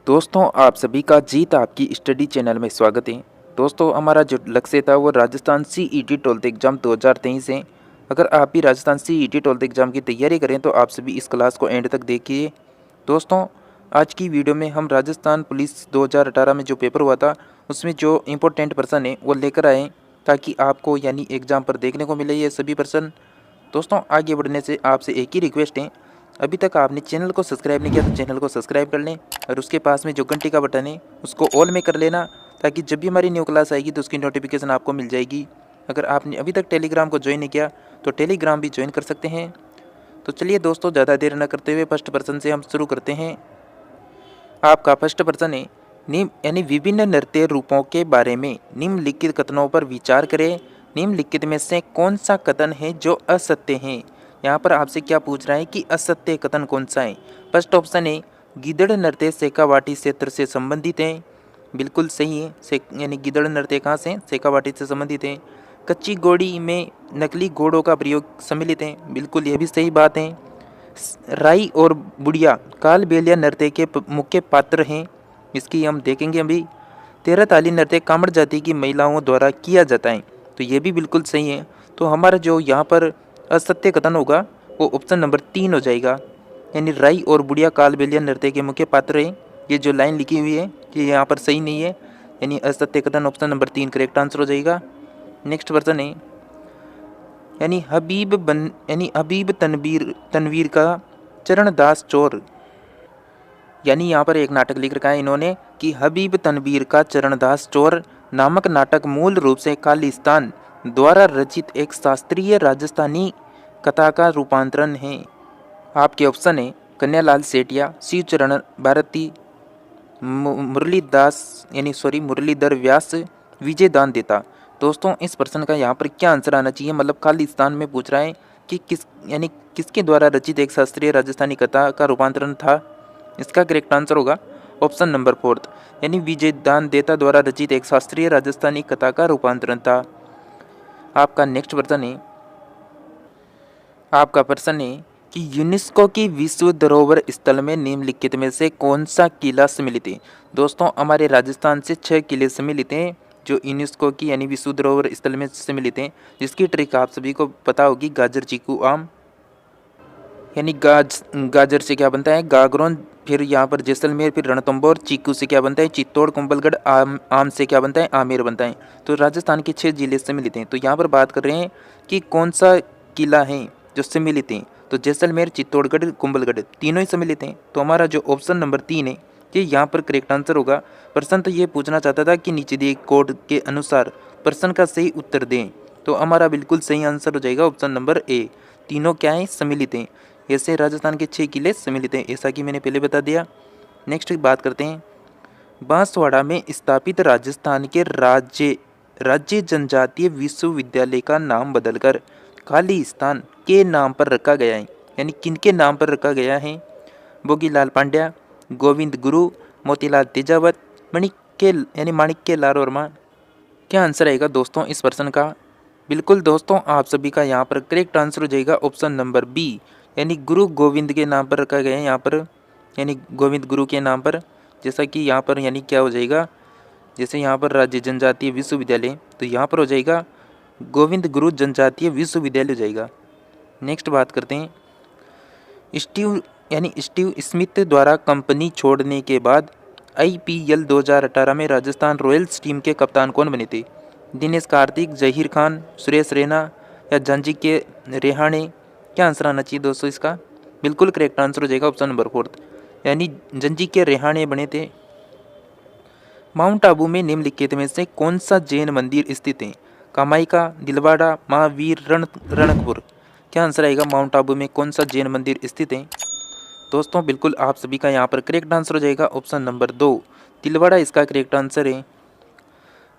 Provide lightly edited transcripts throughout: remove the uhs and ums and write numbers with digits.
दोस्तों आप सभी का जीत आपकी स्टडी चैनल में स्वागत है। दोस्तों हमारा जो लक्ष्य था वो राजस्थान सीईटी 12th एग्ज़ाम 2023 है। अगर आप भी राजस्थान सीईटी 12th एग्ज़ाम की तैयारी करें तो आप सभी इस क्लास को एंड तक देखिए। दोस्तों आज की वीडियो में हम राजस्थान पुलिस 2018 में जो पेपर हुआ था उसमें जो इम्पोर्टेंट प्रश्न है वो लेकर आए ताकि आपको यानी एग्ज़ाम पर देखने को मिले ये सभी प्रश्न। दोस्तों आगे बढ़ने से आपसे एक ही रिक्वेस्ट है, अभी तक आपने चैनल को सब्सक्राइब नहीं किया तो चैनल को सब्सक्राइब कर लें और उसके पास में जो घंटी का बटन है उसको ऑल में कर लेना ताकि जब भी हमारी न्यू क्लास आएगी तो उसकी नोटिफिकेशन आपको मिल जाएगी। अगर आपने अभी तक टेलीग्राम को ज्वाइन नहीं किया तो टेलीग्राम भी ज्वाइन कर सकते हैं। तो चलिए दोस्तों ज़्यादा देर न करते हुए फर्स्ट पर्सन से हम शुरू करते हैं। आपका फर्स्ट प्रश्न है निम्न यानी विभिन्न नृत्य रूपों के बारे में निम्नलिखित कथनों पर विचार करें। निम्नलिखित में से कौन सा कथन है जो असत्य है। यहाँ पर आपसे क्या पूछ रहा है कि असत्य कथन कौन सा है। फर्स्ट ऑप्शन है गिदड़ नृत्य शेखावाटी क्षेत्र से संबंधित है, बिल्कुल सही है। यानी गिदड़ नृत्य कहाँ से, शेखावाटी से संबंधित है। कच्ची घोड़ी में नकली घोड़ों का प्रयोग सम्मिलित है, बिल्कुल यह भी सही बात है। राई और बुढ़िया कालबेलिया नृत्य के मुख्य पात्र हैं, इसकी हम देखेंगे अभी। तेरह ताली नृत्य कामड़ जाति की महिलाओं द्वारा किया जाता है, तो ये भी बिल्कुल सही है। तो हमारा जो यहाँ पर असत्य कथन होगा वो ऑप्शन नंबर 3 हो जाएगा, यानी राई और बुढ़िया कालबेलिया नृत्य के मुख्य पात्र हैं। ये जो लाइन लिखी हुई है ये यहाँ पर सही नहीं है, यानी असत्य कथन ऑप्शन नंबर 3 करेक्ट आंसर हो जाएगा। नेक्स्ट पर्सन है यानी हबीब तनवीर का चरणदास चोर, यानी यहाँ पर एक नाटक लिख रखा है इन्होंने कि हबीब तनवीर का चरणदास चोर नामक नाटक मूल रूप से खालिस्तान द्वारा रचित एक शास्त्रीय राजस्थानी कथा का रूपांतरण है। आपके ऑप्शन है कन्यालाल सेठिया, शिवचरण भारती, मुरलीधर व्यास, विजय दान देता। दोस्तों इस प्रश्न का यहाँ पर क्या आंसर आना चाहिए, मतलब खालिस्तान में पूछ रहा है कि किसके द्वारा रचित एक शास्त्रीय राजस्थानी कथा का रूपांतरण था। इसका करेक्ट आंसर होगा ऑप्शन नंबर 4, यानी विजय दान देता द्वारा रचित एक शास्त्रीय राजस्थानी कथा का रूपांतरण था। आपका नेक्स्ट प्रश्न है कि यूनेस्को की विश्व धरोहर स्थल में निम्नलिखित में से कौन सा किला सम्मिलित है। दोस्तों हमारे राजस्थान से 6 किले सम्मिलित हैं जो यूनेस्को की यानी विश्व धरोहर स्थल में सम्मिलित हैं, जिसकी ट्रिक आप सभी को पता होगी, गाजर चीकू आम। यानी गाजर से क्या बनता है, गागरोन, फिर यहाँ पर जैसलमेर, फिर रणथंभौर। चीकू से क्या बनता है, चित्तौड़ कुंभलगढ़। आम से क्या बनता है, आमेर बनता है। तो राजस्थान के 6 जिले सम्मिलित हैं। तो यहाँ पर बात कर रहे हैं कि कौन सा किला है जो सम्मिलित हैं, तो जैसलमेर, चित्तौड़गढ़, कुंभलगढ़ तीनों ही सम्मिलित हैं। तो हमारा जो ऑप्शन नंबर 3 है ये यहाँ पर करेक्ट आंसर होगा। प्रश्न तो ये पूछना चाहता था कि नीचे दिए कोड के अनुसार प्रश्न का सही उत्तर दें, तो हमारा बिल्कुल सही आंसर हो जाएगा ऑप्शन नंबर ए, तीनों क्या हैं, सम्मिलित हैं। ऐसे राजस्थान के 6 किले सम्मिलित हैं, ऐसा कि मैंने पहले बता दिया। नेक्स्ट बात करते हैं बांसवाड़ा में स्थापित राजस्थान के राज्य जनजातीय विश्वविद्यालय का नाम बदलकर खालिस्तान के नाम पर रखा गया है, यानी किनके नाम पर रखा गया है। भोगीलाल पांड्या, गोविंद गुरु, मोतीलाल तेजावत, माणिक्य लाल वर्मा। क्या आंसर आएगा दोस्तों इस प्रश्न का। बिल्कुल दोस्तों आप सभी का यहाँ पर करेक्ट आंसर हो जाएगा ऑप्शन नंबर बी, यानी गुरु गोविंद के नाम पर रखा गया है यहाँ पर, यानी गोविंद गुरु के नाम पर। जैसा कि यहाँ पर यानी क्या हो जाएगा, जैसे यहाँ पर राज्य जनजातीय विश्वविद्यालय तो यहाँ पर हो जाएगा गोविंद गुरु जनजातीय विश्वविद्यालय हो जाएगा। नेक्स्ट बात करते हैं स्टीव स्मिथ द्वारा कंपनी छोड़ने के बाद IPL 2018 में राजस्थान रॉयल्स टीम के कप्तान कौन बने थे। दिनेश कार्तिक, जहीर खान, सुरेश रैना या झांझी के रेहाणे। क्या आंसर आना चाहिए दोस्तों इसका, बिल्कुल करेक्ट आंसर हो जाएगा ऑप्शन नंबर 4, यानी झांझी के रेहाणे बने थे। माउंट आबू में निम्नलिखित में से कौन सा जैन मंदिर स्थित है। कामाख्या, दिलवाड़ा, महावीर, रणकपुर। क्या आंसर आएगा, माउंट आबू में कौन सा जैन मंदिर स्थित है। दोस्तों बिल्कुल आप सभी का यहाँ पर करेक्ट आंसर हो जाएगा ऑप्शन नंबर 2, दिलवाड़ा इसका करेक्ट आंसर है।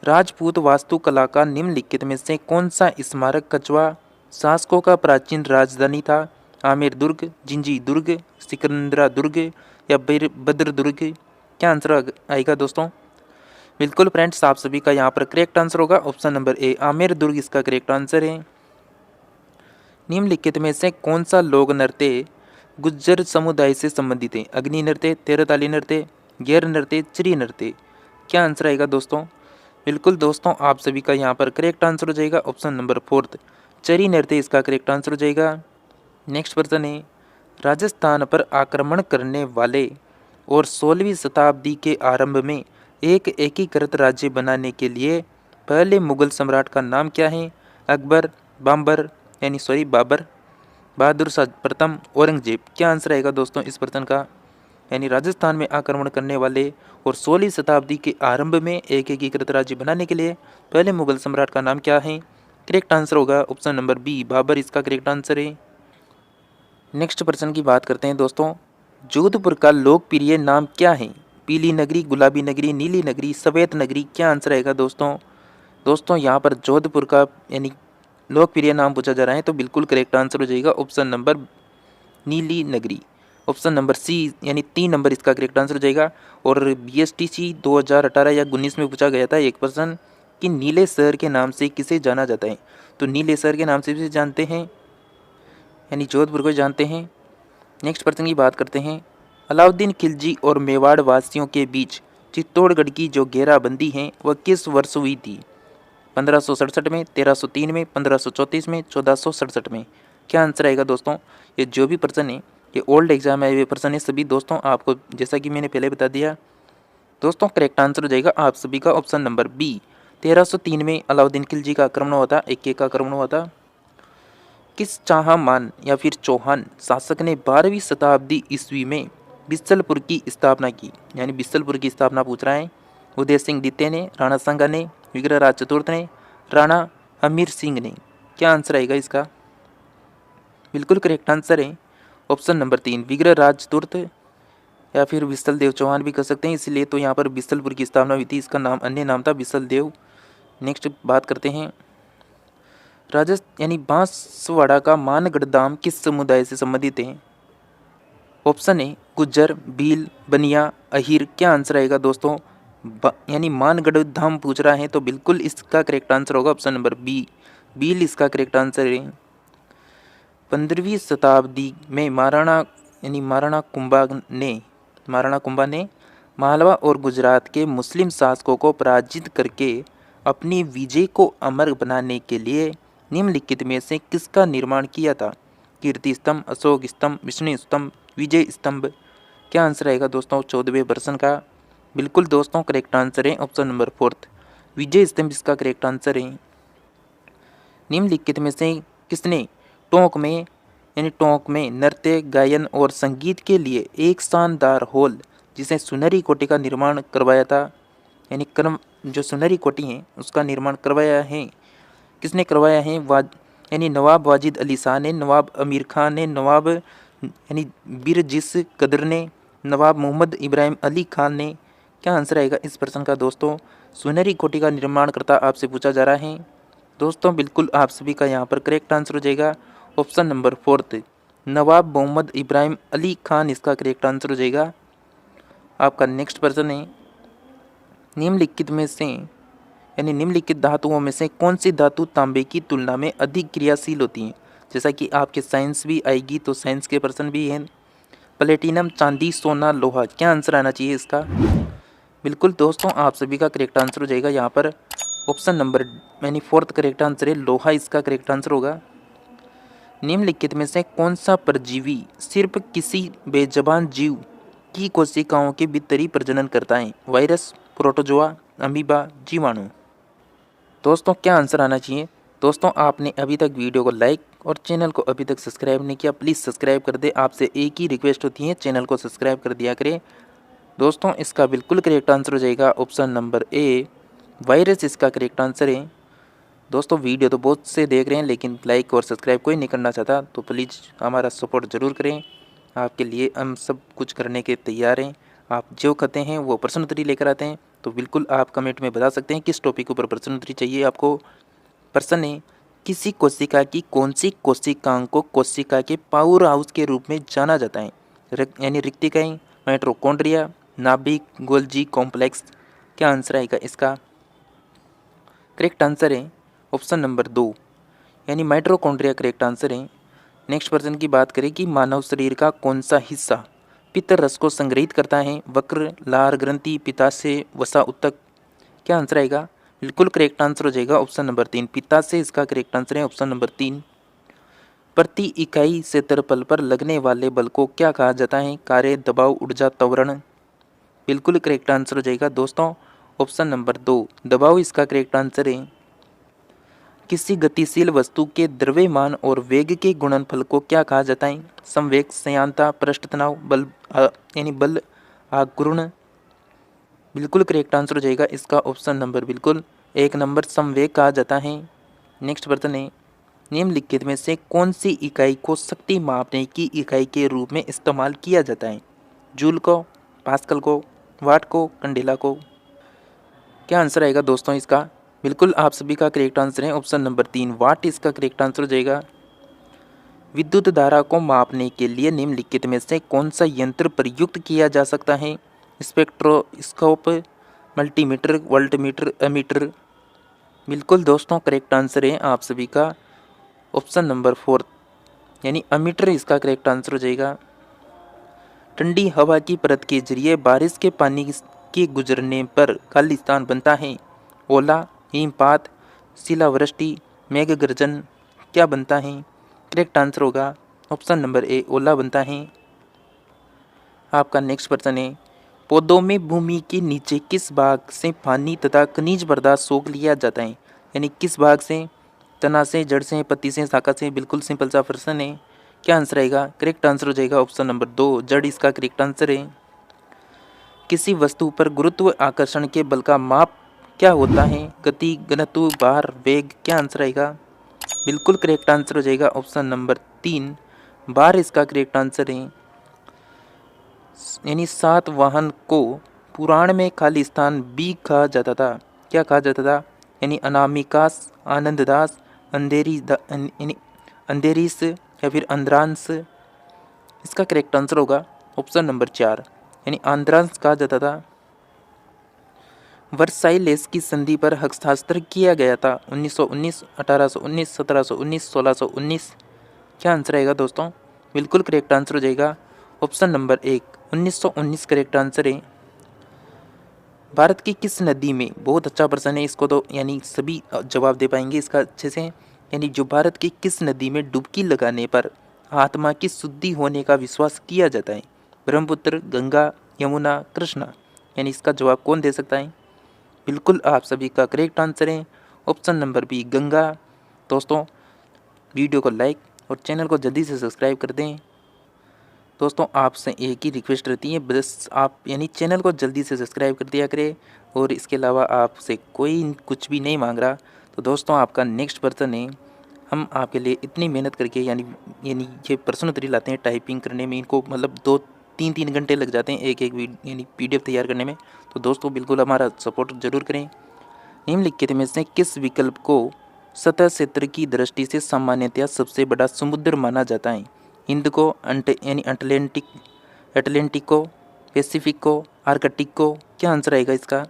राजपूत वास्तुकला का निम्नलिखित में से कौन सा स्मारक कछवा शासकों का प्राचीन राजधानी था। आमेर दुर्ग, जिंजी दुर्ग, सिकंदरा दुर्ग या भद्र दुर्ग। क्या आंसर आएगा दोस्तों। बिल्कुल फ्रेंड्स आप सभी का यहाँ पर करेक्ट आंसर होगा ऑप्शन नंबर ए, आमेर दुर्ग इसका करेक्ट आंसर है। निम्नलिखित में से कौन सा लोक नृत्य गुज्जर समुदाय से संबंधित है। अग्नि नृत्य, तेरह ताली नृत्य, गैर नृत्य, चिरी नृत्य। क्या आंसर आएगा दोस्तों? बिल्कुल दोस्तों, आप सभी का यहाँ पर करेक्ट आंसर हो जाएगा ऑप्शन नंबर 4, चरी नृत्य इसका करेक्ट आंसर हो जाएगा। नेक्स्ट प्रश्न है, राजस्थान पर आक्रमण करने वाले और 16वीं शताब्दी के आरंभ में एक एकीकृत राज्य बनाने के लिए पहले मुगल सम्राट का नाम क्या है? अकबर, बाबर, बहादुर शाह प्रथम, औरंगजेब। क्या आंसर आएगा दोस्तों इस प्रश्न का? यानी राजस्थान में आक्रमण करने वाले और 16वीं शताब्दी के आरंभ में एक एकीकृत राज्य बनाने के लिए पहले मुगल सम्राट का नाम क्या है? करेक्ट आंसर होगा ऑप्शन नंबर बी, बाबर इसका करेक्ट आंसर है। नेक्स्ट प्रश्न की बात करते हैं दोस्तों, जोधपुर का लोकप्रिय नाम क्या है? पीली नगरी, गुलाबी नगरी, नीली नगरी, सफ़ेद नगरी। क्या आंसर आएगा दोस्तों? दोस्तों यहाँ पर जोधपुर का यानी लोकप्रिय नाम पूछा जा रहा है, तो बिल्कुल करेक्ट आंसर हो जाएगा ऑप्शन नंबर नीली नगरी, ऑप्शन नंबर सी, यानी 3 नंबर इसका करेक्ट आंसर हो जाएगा। और BSTC 2018 या 19 में पूछा गया था एक प्रश्न कि नीले शहर के नाम से किसे जाना जाता है? तो नीले शहर के नाम से भी जानते हैं, यानी जोधपुर को जानते हैं। नेक्स्ट प्रश्न की बात करते हैं, अलाउद्दीन खिलजी और मेवाड़ वासियों के बीच चित्तौड़गढ़ की जो घेराबंदी है वह किस वर्ष हुई थी? 1567 में, 1303 में, 1534 में, 1467 में। क्या आंसर आएगा दोस्तों? ये जो भी प्रश्न है ये ओल्ड एग्जाम है, ये प्रश्न है सभी दोस्तों आपको, जैसा कि मैंने पहले बता दिया दोस्तों, करेक्ट आंसर हो जाएगा आप सभी का ऑप्शन नंबर बी। 1303 में अलाउद्दीन खिलजी का आक्रमण हुआ था, एक का आक्रमण हुआ था। किस चाहमान या फिर चौहान शासक ने 12वीं शताब्दी ईस्वी में बिस्सलपुर की स्थापना की? यानी बिस्सलपुर की स्थापना पूछ रहा है। उदय सिंह द्वितीय ने, राणा सांगा ने, विग्रहराज चतुर्थ ने, राणा हमीर सिंह ने। क्या आंसर आएगा इसका? बिल्कुल करेक्ट आंसर है ऑप्शन नंबर 3, विग्रहराज चतुर्थ या फिर बिसल देव चौहान भी कर सकते हैं, इसलिए तो यहाँ पर बिस्सलपुर की स्थापना हुई थी, इसका नाम अन्य नाम था बिसल देव। नेक्स्ट बात करते हैं, राजस्थान यानी बांसवाड़ा का मानगढ़ धाम किस समुदाय से संबंधित है? ऑप्शन ए गुज्जर, भील, बनिया, अहीर। क्या आंसर आएगा दोस्तों? यानी मानगढ़ धाम पूछ रहा है, तो बिल्कुल इसका करेक्ट आंसर होगा ऑप्शन नंबर बी, भील इसका करेक्ट आंसर है। 15वीं शताब्दी में महाराणा कुंभा ने मालवा और गुजरात के मुस्लिम शासकों को पराजित करके अपनी विजय को अमर बनाने के लिए निम्नलिखित में से किसका निर्माण किया था? कीर्ति स्तंभ, अशोक स्तंभ, विष्णु स्तंभ, विजय स्तंभ। क्या आंसर आएगा दोस्तों 14वें वर्षन का? बिल्कुल दोस्तों करेक्ट आंसर है ऑप्शन नंबर 4, विजय स्तंभ इसका करेक्ट आंसर है। निम्नलिखित में से किसने टोंक में नृत्य, गायन और संगीत के लिए एक शानदार हॉल जिसे सुनहरी कोठी का निर्माण करवाया था? यानी जो सुनहरी कोठी है उसका निर्माण करवाया है, किसने करवाया है? यानी नवाब वाजिद अली शाह ने, नवाब अमीर खान ने, नवाब यानी बिरजिस कदर ने, नवाब मोहम्मद इब्राहिम अली खान ने। क्या आंसर आएगा इस प्रश्न का दोस्तों? सुनहरी कोठी का निर्माण करता आपसे पूछा जा रहा है दोस्तों, बिल्कुल आप सभी का यहाँ पर करेक्ट आंसर हो जाएगा ऑप्शन नंबर 4, नवाब मोहम्मद इब्राहिम अली खान इसका करेक्ट आंसर हो जाएगा। आपका नेक्स्ट प्रश्न है, निम्नलिखित धातुओं में से कौन सी धातु तांबे की तुलना में अधिक क्रियाशील होती है? जैसा कि आपके साइंस भी आएगी तो साइंस के प्रश्न भी हैं। प्लेटिनम, चांदी, सोना, लोहा। क्या आंसर आना चाहिए इसका? बिल्कुल दोस्तों आप सभी का करेक्ट आंसर हो जाएगा यहाँ पर ऑप्शन नंबर 4 करेक्ट आंसर है, लोहा इसका करेक्ट आंसर होगा। निम्नलिखित में से कौन सा परजीवी सिर्फ किसी बेजबान जीव की कोशिकाओं के भीतर ही प्रजनन करता है? वायरस, प्रोटोजोआ, अमीबा, जीवाणु। दोस्तों क्या आंसर आना चाहिए? दोस्तों आपने अभी तक वीडियो को लाइक और चैनल को अभी तक सब्सक्राइब नहीं किया, प्लीज़ सब्सक्राइब कर दे, आपसे एक ही रिक्वेस्ट होती है, चैनल को सब्सक्राइब कर दिया करें। दोस्तों इसका बिल्कुल करेक्ट आंसर हो जाएगा ऑप्शन नंबर ए, वायरस इसका करेक्ट आंसर है। दोस्तों वीडियो तो बहुत से देख रहे हैं लेकिन लाइक और सब्सक्राइब कोई नहीं करना चाहता, तो प्लीज़ हमारा सपोर्ट ज़रूर करें, आपके लिए हम सब कुछ करने के तैयार हैं। आप जो कहते हैं वो प्रश्न उत्तरी लेकर आते हैं, तो बिल्कुल आप कमेंट में बता सकते हैं किस टॉपिक के ऊपर प्रश्न उत्तरी चाहिए आपको। प्रश्न है, किसी कोशिका की कौन सी कोशिकाओं को कोशिका के पावर हाउस के रूप में जाना जाता है? यानी रिक्तिकाएं, माइटोकॉन्ड्रिया, नाभिक, गोल्जी कॉम्प्लेक्स। क्या आंसर आएगा इसका? करेक्ट आंसर है ऑप्शन नंबर 2, यानी माइटोकॉन्ड्रिया करेक्ट आंसर है। नेक्स्ट प्रश्न की बात करें कि मानव शरीर का कौन सा हिस्सा पित्त रस को संग्रहित करता है। वक्र, लार ग्रंथि, पित्ताशय, वसा, उत्तक। क्या आंसर आएगा? बिल्कुल करेक्ट आंसर हो जाएगा ऑप्शन नंबर 3, पित्ताशय इसका करेक्ट आंसर है ऑप्शन नंबर 3। प्रति इकाई क्षेत्रफल पर लगने वाले बल को क्या कहा जाता है? कार्य, दबाव, ऊर्जा, त्वरण। बिल्कुल करेक्ट आंसर हो जाएगा दोस्तों ऑप्शन नंबर 2, दबाव इसका करेक्ट आंसर है। किसी गतिशील वस्तु के द्रव्यमान और वेग के गुणनफल को क्या कहा जाता है? संवेग, संयानता, पृष्ठ तनाव, बल यानी बल आघूर्ण। बिल्कुल करेक्ट आंसर हो जाएगा इसका ऑप्शन नंबर बिल्कुल 1 नंबर, संवेग कहा जाता है। नेक्स्ट प्रश्न है, निम्नलिखित में से कौन सी इकाई को शक्ति मापने की इकाई के रूप में इस्तेमाल किया जाता है? जूल को, पास्कल को, वाट को, कंडेला को। क्या आंसर आएगा दोस्तों इसका? बिल्कुल आप सभी का करेक्ट आंसर है ऑप्शन नंबर 3, वाट इसका करेक्ट आंसर हो जाएगा। विद्युत धारा को मापने के लिए निम्नलिखित में से कौन सा यंत्र प्रयुक्त किया जा सकता है? Spectroscope, multimeter, voltmeter, ammeter. बिल्कुल दोस्तों करेक्ट आंसर है आप सभी का ऑप्शन नंबर 4 यानी एमीटर इसका करेक्ट आंसर हो जाएगा। ठंडी हवा की परत के जरिए बारिश के पानी के गुजरने पर खालिस्तान बनता है। ओला, हिमपात, शिलावृष्टि, मेघ गर्जन। क्या बनता है? करेक्ट आंसर होगा ऑप्शन नंबर ए, ओला बनता है। आपका नेक्स्ट प्रश्न है, पौधों में भूमि के नीचे किस भाग से पानी तथा खनिज पदार्थ सोख लिया जाता है? यानी किस भाग से? तना से, जड़ से, पत्ती से, शाखा से। बिल्कुल सिंपल सा प्रश्न है। क्या आंसर आएगा? करेक्ट आंसर हो जाएगा ऑप्शन नंबर 2, जड़ इसका करेक्ट आंसर है। किसी वस्तु पर गुरुत्व आकर्षण के बल का माप क्या होता है? गति, घनत्व, भार, वेग। क्या आंसर आएगा? बिल्कुल करेक्ट आंसर हो जाएगा ऑप्शन नंबर 3, भार इसका करेक्ट आंसर है। यानी सातवाहन को पुराण में खालिस्तान भी कहा जाता था। क्या कहा जाता था? यानी अनामिकास, आनंददास, अंधेरीस या फिर अंद्रांस। इसका करेक्ट आंसर होगा ऑप्शन नंबर 4 यानी आंद्रांस कहा जाता था। वर्साइलेस की संधि पर हस्ताक्षर किया गया था 1919, 1819, 1719, 1619। क्या आंसर आएगा दोस्तों? बिल्कुल करेक्ट आंसर हो जाएगा ऑप्शन नंबर 1, 1919 करेक्ट आंसर है। भारत की किस नदी में, बहुत अच्छा प्रश्न है, इसको तो यानी सभी जवाब दे पाएंगे इसका अच्छे से। यानी जो भारत की किस नदी में डुबकी लगाने पर आत्मा की शुद्धि होने का विश्वास किया जाता है? ब्रह्मपुत्र, गंगा, यमुना, कृष्णा। यानी इसका जवाब कौन दे सकता है? बिल्कुल आप सभी का करेक्ट आंसर है ऑप्शन नंबर बी, गंगा। दोस्तों वीडियो को लाइक और चैनल को जल्दी से सब्सक्राइब कर दें। दोस्तों आपसे एक ही रिक्वेस्ट रहती है, बस आप यानी चैनल को जल्दी से सब्सक्राइब कर दिया करें और इसके अलावा आपसे कोई कुछ भी नहीं मांग रहा। तो दोस्तों आपका नेक्स्ट प्रश्न है, हम आपके लिए इतनी मेहनत करके यानी ये प्रश्न उत्तरी लाते हैं, टाइपिंग करने में इनको मतलब 2-3 घंटे लग जाते हैं एक यानी PDF तैयार करने में। तो दोस्तों बिल्कुल हमारा सपोर्ट जरूर करें। निम्नलिखित में से किस विकल्प को सतह क्षेत्र की दृष्टि से सामान्यतया सबसे बड़ा समुद्र माना जाता है? हिंद को, यानी अटलांटिक को, पैसिफिक को, आर्कटिक को। क्या आंसर आएगा इसका?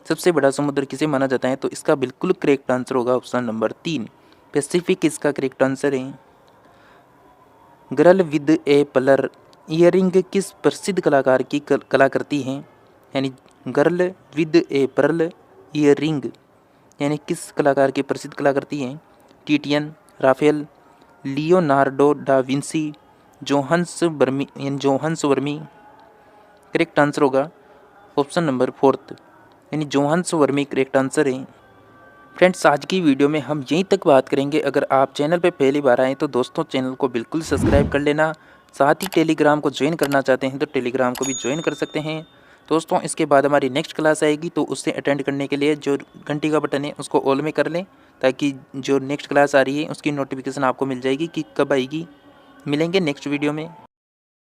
सबसे बड़ा समुद्र किसे माना जाता है? तो इसका बिल्कुल करेक्ट आंसर होगा ऑप्शन नंबर 3, पैसिफिक इसका करेक्ट आंसर है। Girl with a pearl earring किस प्रसिद्ध कलाकार की कलाकृति है? यानी girl with a pearl earring यानी किस कलाकार की प्रसिद्ध कलाकृति है? Titian, Raphael, Leonardo da Vinci, Johannes Vermeer. Correct answer होगा ऑप्शन नंबर 4 यानी जोहन्स वर्मी करेक्ट आंसर है। फ्रेंड्स आज की वीडियो में हम यहीं तक बात करेंगे। अगर आप चैनल पे पहली बार आएँ तो दोस्तों चैनल को बिल्कुल सब्सक्राइब कर लेना। साथ ही टेलीग्राम को ज्वाइन करना चाहते हैं तो टेलीग्राम को भी ज्वाइन कर सकते हैं। दोस्तों इसके बाद हमारी नेक्स्ट क्लास आएगी तो उससे अटेंड करने के लिए जो घंटी का बटन है उसको ऑल में कर लें, ताकि जो नेक्स्ट क्लास आ रही है उसकी नोटिफिकेशन आपको मिल जाएगी कि कब आएगी। मिलेंगे नेक्स्ट वीडियो में।